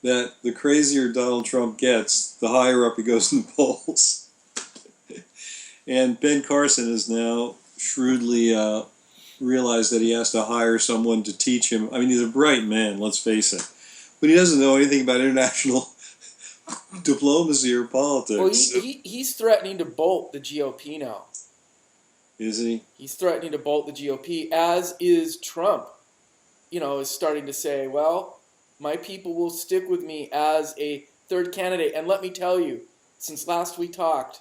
that the crazier Donald Trump gets, the higher up he goes in the polls. And Ben Carson has now shrewdly realized that he has to hire someone to teach him. I mean, he's a bright man, let's face it, but he doesn't know anything about international diplomacy or Well, politics. he's threatening to bolt the GOP now. Is he? He's threatening to bolt the GOP, as is Trump. Is starting to say, well, my people will stick with me as a third candidate. And let me tell you, since last we talked,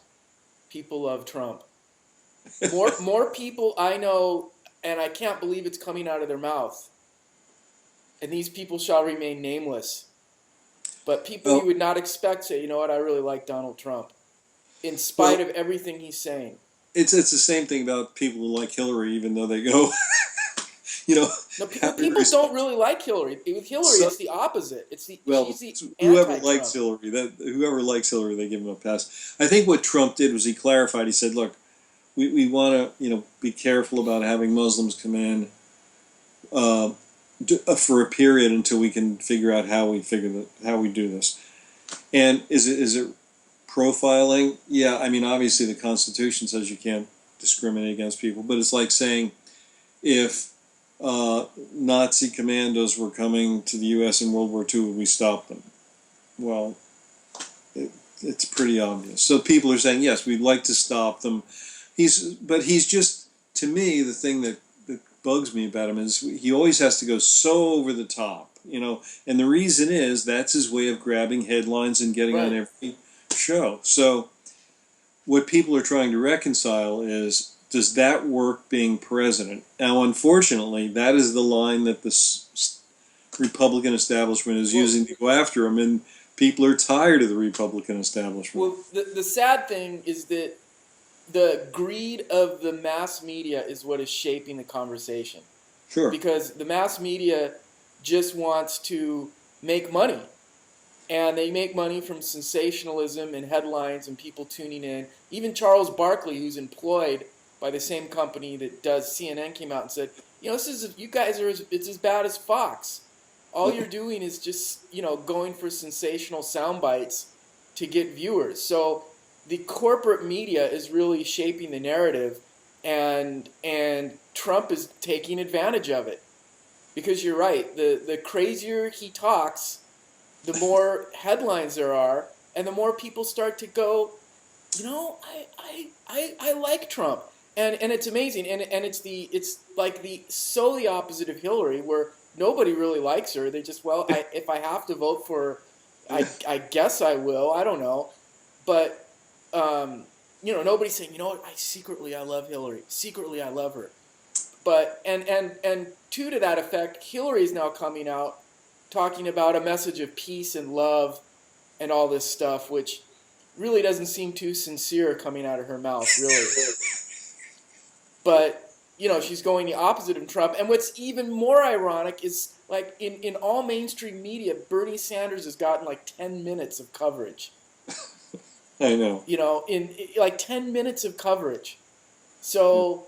people love Trump. More people I know, and I can't believe it's coming out of their mouth. And these people shall remain nameless. But people you would not expect say, you know what, I really like Donald Trump, in spite of everything he's saying. It's the same thing about people who like Hillary, even though they go, No, people don't really like Hillary. With Hillary, it's the opposite. She's the whoever anti-Trump. likes Hillary, whoever likes Hillary, they give him a pass. I think what Trump did was he clarified. He said, "Look, we want to be careful about having Muslims come in for a period until we can figure out how we do this." And is it profiling? Yeah, I mean, obviously the Constitution says you can't discriminate against people, but it's like saying if Nazi commandos were coming to the U.S. in World War II, would we stop them? Well, it's pretty obvious. So people are saying, yes, we'd like to stop them. But he's just, to me, the thing that bugs me about him is he always has to go so over the top, and the reason is that's his way of grabbing headlines and getting on every show. So what people are trying to reconcile is, does that work being president? Now, unfortunately, that is the line that the Republican establishment is using to go after him, and people are tired of the Republican establishment. Well, the sad thing is that the greed of the mass media is what is shaping the conversation. Sure. Because the mass media just wants to make money. And they make money from sensationalism and headlines and people tuning in. Even Charles Barkley, who's employed by the same company that does CNN, came out and said, it's as bad as Fox. All you're doing is just, going for sensational sound bites to get viewers. So the corporate media is really shaping the narrative, and Trump is taking advantage of it. Because you're right, the crazier he talks, the more headlines there are, and the more people start to go, I like Trump. And it's amazing, and it's like the opposite of Hillary, where nobody really likes her. They just, if I have to vote for, I guess I will. I don't know, but nobody's saying, I love Hillary. Secretly, I love her. But and to that effect, Hillary is now coming out talking about a message of peace and love and all this stuff, which really doesn't seem too sincere coming out of her mouth, really. But, she's going the opposite of Trump. And what's even more ironic is, like, in all mainstream media, Bernie Sanders has gotten, 10 minutes of coverage. I know. In 10 minutes of coverage. So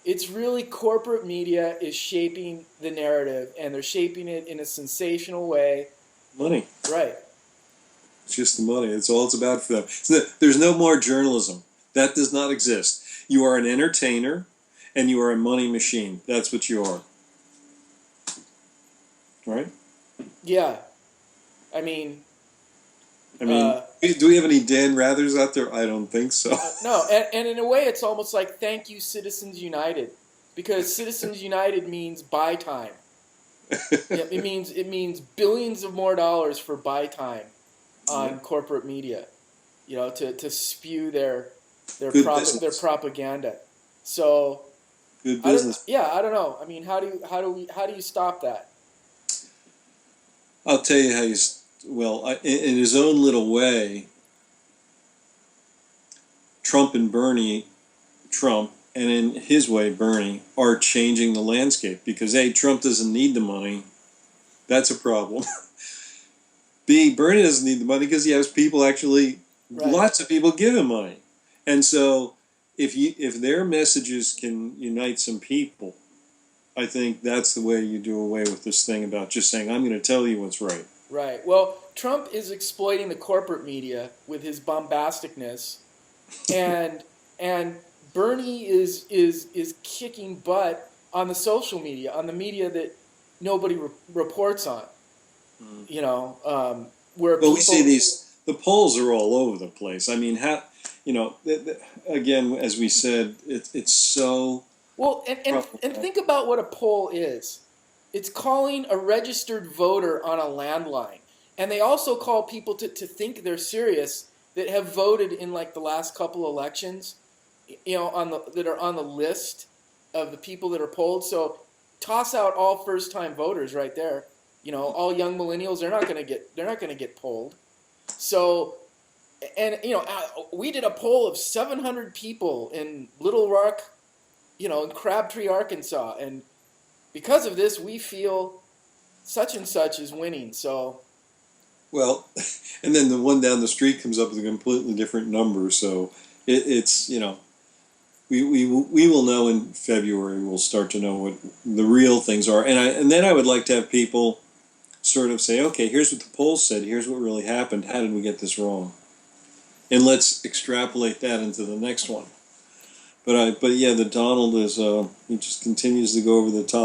it's really corporate media is shaping the narrative, and they're shaping it in a sensational way. Money. Right. It's just the money. It's all it's about for them. There's no more journalism. That does not exist. You are an entertainer, and you are a money machine. That's what you are. Right? Yeah. I mean, do we have any Dan Rathers out there? I don't think so. No, and in a way, it's almost like thank you, Citizens United, because Citizens United means buy time. It means billions of more dollars for buy time on corporate media, to spew their propaganda. So good business. I don't know. I mean, how do you stop that? I'll tell you how you. Well, in his own little way, Trump, and in his way, Bernie, are changing the landscape. Because A, Trump doesn't need the money. That's a problem. B, Bernie doesn't need the money because he has people lots of people give him money. And so if their messages can unite some people, I think that's the way you do away with this thing about just saying, I'm going to tell you what's right. Right. Well, Trump is exploiting the corporate media with his bombasticness, and and Bernie is kicking butt on the social media, on the media that nobody reports on. Mm. Where Well, we see people. the polls are all over the place. I mean, how, again, as we said, it's so Well, and problematic. think about what a poll is. It's calling a registered voter on a landline. And they also call people to think they're serious that have voted in like the last couple elections, on the that are on the list of the people that are polled. So toss out all first time voters right there. All young millennials, they're not going to get polled. So, and we did a poll of 700 people in Little Rock, in Crabtree, Arkansas, and because of this, we feel such and such is winning. So, Well, and then the one down the street comes up with a completely different number. So it's we will know in February. We'll start to know what the real things are, and then I would like to have people sort of say, okay, here's what the polls said. Here's what really happened. How did we get this wrong? And let's extrapolate that into the next one. But yeah, the Donald is he just continues to go over the top.